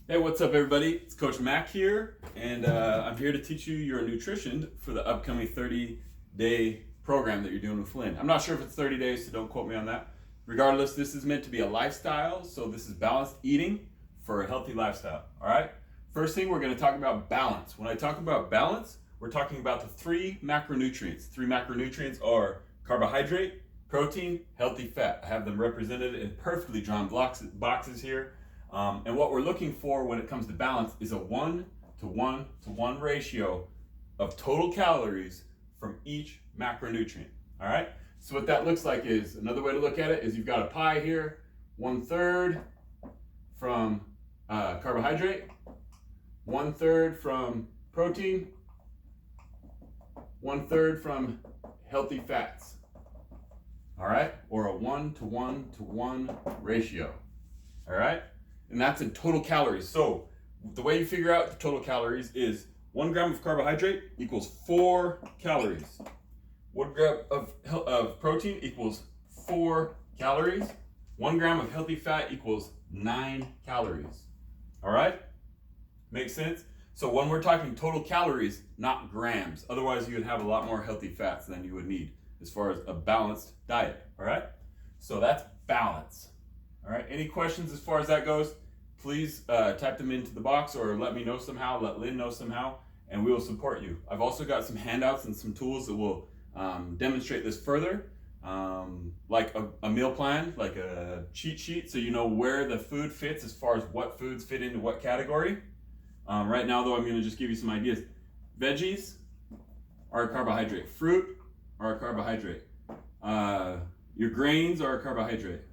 Hey, what's up, everybody? It's Coach Mac here, and I'm here to teach you your nutrition for the upcoming 30-day program that you're doing with Lynn. I'm not sure if it's 30 days, so don't quote me on that. Regardless, this is meant to be a lifestyle, so this is balanced eating for a healthy lifestyle, all right? First thing, we're going to talk about balance. When I talk about balance, we're talking about the three macronutrients. Three macronutrients are carbohydrate, protein, healthy fat. I have them represented in perfectly drawn boxes here. And what we're looking for when it comes to balance is a 1-to-1-to-1 ratio of total calories from each macronutrient. All right. So what that looks like is, another way to look at it is, you've got a pie here, 1/3 from carbohydrate, 1/3 from protein, 1/3 from healthy fats. All right, or a 1-to-1-to-1 ratio. All right. And that's in total calories. So the way you figure out the total calories is 1 gram of carbohydrate equals 4 calories. 1 gram of protein equals 4 calories. 1 gram of healthy fat equals 9 calories. All right? Makes sense? So when we're talking total calories, not grams. Otherwise, you would have a lot more healthy fats than you would need as far as a balanced diet. All right? So that's balance. All right, any questions as far as that goes, please type them into the box or let me know somehow, let Lynn know somehow, and we will support you. I've also got some handouts and some tools that will demonstrate this further, like a meal plan, like a cheat sheet, so you know where the food fits as far as what foods fit into what category. Right now, though, I'm going to just give you some ideas. Veggies are a carbohydrate. Fruit are a carbohydrate. Your grains are a carbohydrate.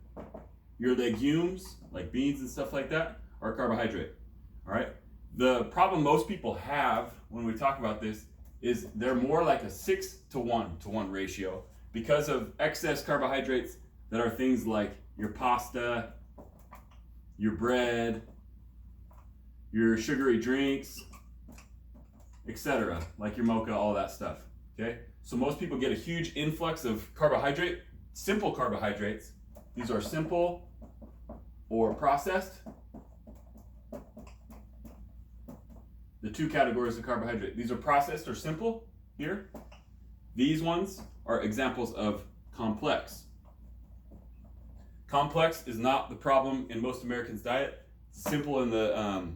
Your legumes, like beans and stuff like that, are carbohydrate. All right. The problem most people have when we talk about this is they're more like a 6-to-1-to-1 ratio because of excess carbohydrates that are things like your pasta, your bread, your sugary drinks, etc., like your mocha, all that stuff. Okay. So most people get a huge influx of carbohydrate, simple carbohydrates. These are simple or processed. The two categories of carbohydrate. These are processed or simple here. These ones are examples of complex. Complex is not the problem in most Americans' diet. Simple and the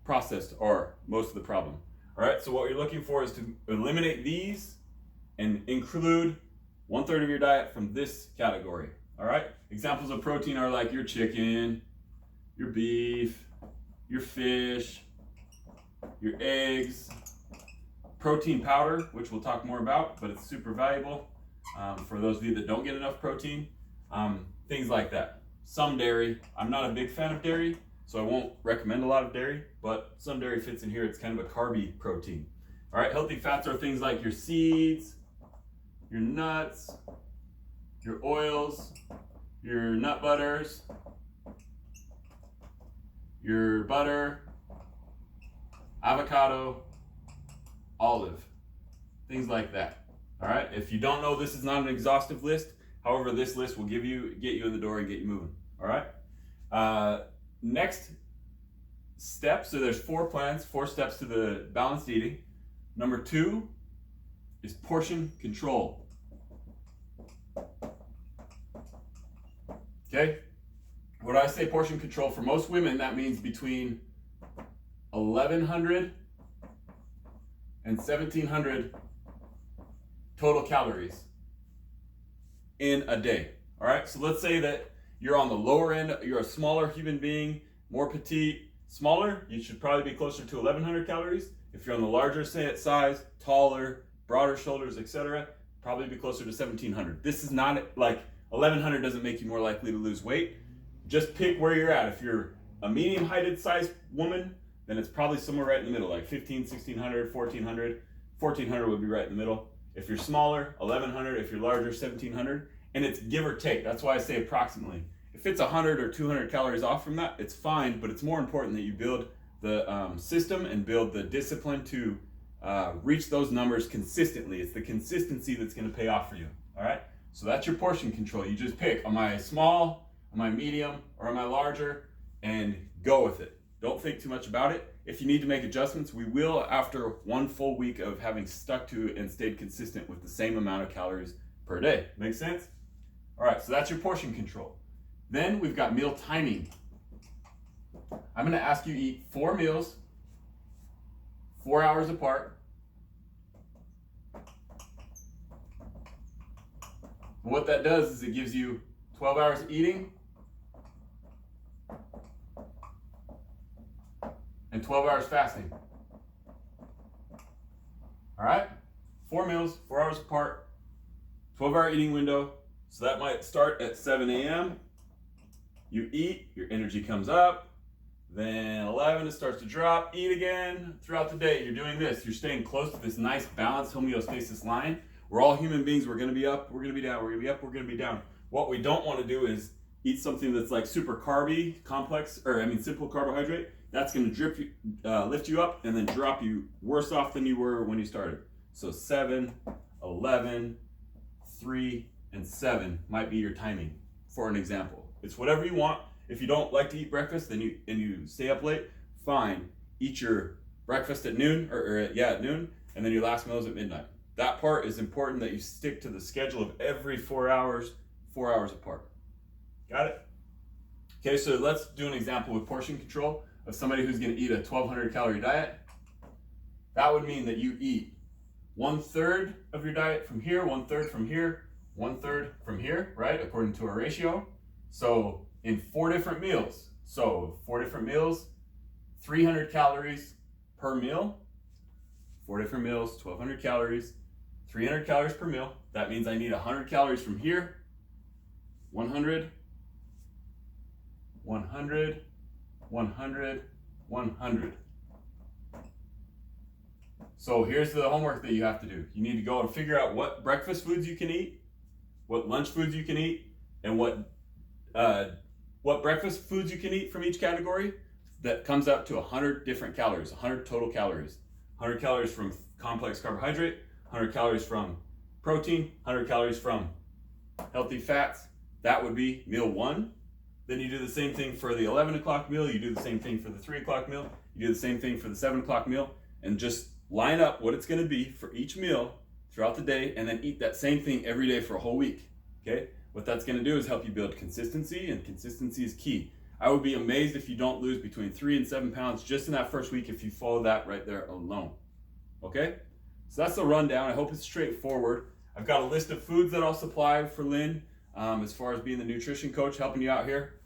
processed are most of the problem. All right, so what you're looking for is to eliminate these and include 1/3 of your diet from this category. All right, examples of protein are like your chicken, your beef, your fish, your eggs, protein powder, which we'll talk more about, but it's super valuable for those of you that don't get enough protein, things like that. Some dairy. I'm not a big fan of dairy, so I won't recommend a lot of dairy, but some dairy fits in here. It's kind of a carby protein. All right, healthy fats are things like your seeds, your nuts, your oils, your nut butters, your butter, avocado, olive, things like that. All right. If you don't know, this is not an exhaustive list. However, this list will get you in the door and get you moving. All right. Next step. So there's 4 steps to the balanced eating. Number 2 is portion control. Okay. When I say portion control, for most women, that means between 1,100 and 1,700 total calories in a day. All right. So let's say that you're on the lower end, you're a smaller human being, more petite, smaller, you should probably be closer to 1,100 calories. If you're on the larger size, taller, broader shoulders, etc., probably be closer to 1,700. This is not like 1,100 doesn't make you more likely to lose weight. Just pick where you're at. If you're a medium-heighted size woman, then it's probably somewhere right in the middle, like 1,500, 1,600, 1,400. 1,400 would be right in the middle. If you're smaller, 1,100. If you're larger, 1,700. And it's give or take. That's why I say approximately. If it's 100 or 200 calories off from that, it's fine, but it's more important that you build the system and build the discipline to reach those numbers consistently. It's the consistency that's going to pay off for you. All right. So that's your portion control. You just pick, am I small, am I medium, or am I larger, and go with it. Don't think too much about it. If you need to make adjustments, we will after 1 full week of having stuck to and stayed consistent with the same amount of calories per day. Make sense? All right, so that's your portion control. Then we've got meal timing. I'm gonna ask you to eat 4 meals, 4 hours apart. What that does is it gives you 12 hours eating and 12 hours fasting. All right? 4 meals, 4 hours apart, 12-hour eating window. So that might start at 7 a.m. You eat, your energy comes up. Then 11, it starts to drop. Eat again throughout the day. You're doing this. You're staying close to this nice balanced homeostasis line. We're all human beings. We're going to be up. We're going to be down. We're going to be up. We're going to be down. What we don't want to do is eat something that's like super carby, simple carbohydrate. That's going to lift you up and then drop you worse off than you were when you started. So 7, 11, 3, and 7 might be your timing for an example. It's whatever you want. If you don't like to eat breakfast and you stay up late, fine. Eat your breakfast at noon at noon, and then your last meal is at midnight. That part is important, that you stick to the schedule of every 4 hours, 4 hours apart. Got it? Okay, so let's do an example with portion control of somebody who's going to eat a 1,200 calorie diet. That would mean that you eat 1/3 of your diet from here, 1/3 from here, 1/3 from here, right? According to our ratio. So in 4 different meals. So 4 different meals, 300 calories per meal. 4 different meals, 1,200 calories, 300 calories per meal. That means I need 100 calories from here, 100, 100, 100, 100. So here's the homework that you have to do. You need to go and figure out what breakfast foods you can eat, what lunch foods you can eat, and what breakfast foods you can eat from each category. That comes out to 100 different calories, 100 total calories. 100 calories from complex carbohydrate, 100 calories from protein, 100 calories from healthy fats. That would be meal 1. Then you do the same thing for the 11 o'clock meal. You do the same thing for the 3 o'clock meal. You do the same thing for the 7 o'clock meal, and just line up what it's going to be for each meal throughout the day, and then eat that same thing every day for a whole week. Okay? What that's going to do is help you build consistency, and consistency is key. I would be amazed if you don't lose between 3 and 7 pounds just in that first week if you follow that right there alone. Okay? So that's the rundown. I hope it's straightforward. I've got a list of foods that I'll supply for Lynn as far as being the nutrition coach helping you out here.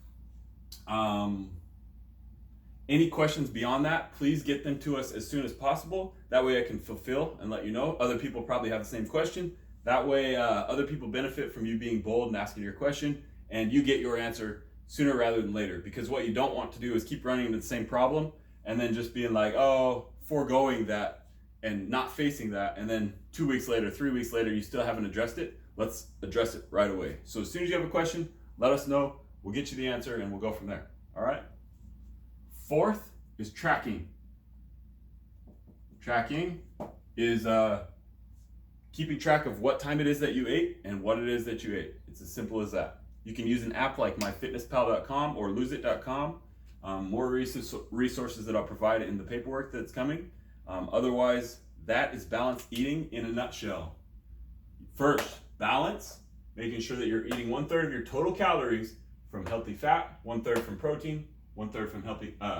Any questions beyond that, please get them to us as soon as possible. That way I can fulfill and let you know. Other people probably have the same question. That way other people benefit from you being bold and asking your question, and you get your answer sooner rather than later. Because what you don't want to do is keep running into the same problem and then just being like, oh, foregoing that and not facing that, and then 2 weeks later, 3 weeks later, you still haven't addressed it. Let's address it right away. So as soon as you have a question, let us know. We'll get you the answer and we'll go from there. All right? 4th is tracking. Tracking is keeping track of what time it is that you ate and what it is that you ate. It's as simple as that. You can use an app like myfitnesspal.com or loseit.com. More resources that I'll provide in the paperwork that's coming. Otherwise, that is balanced eating in a nutshell. First, balance, making sure that you're eating 1/3 of your total calories from healthy fat, 1/3 from protein, 1/3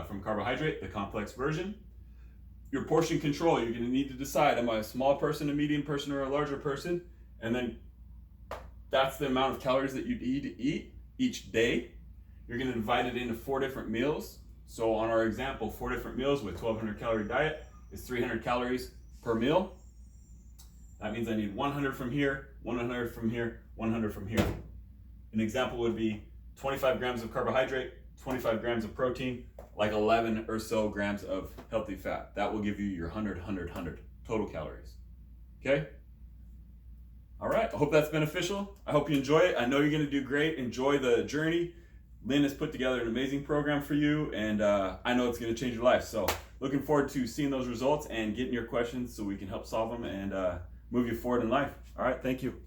from carbohydrate, the complex version. Your portion control, you're going to need to decide, am I a small person, a medium person, or a larger person? And then that's the amount of calories that you need to eat each day. You're going to divide it into 4 different meals. So on our example, 4 different meals with 1,200 calorie diet is 300 calories per meal. That means I need 100 from here, 100 from here, 100 from here. An example would be 25 grams of carbohydrate, 25 grams of protein, like 11 or so grams of healthy fat. That will give you your 100, 100, 100 total calories. Okay? All right, I hope that's beneficial. I hope you enjoy it. I know you're gonna do great. Enjoy the journey. Lynn has put together an amazing program for you, and I know it's gonna change your life. So looking forward to seeing those results and getting your questions so we can help solve them and move you forward in life. All right, thank you.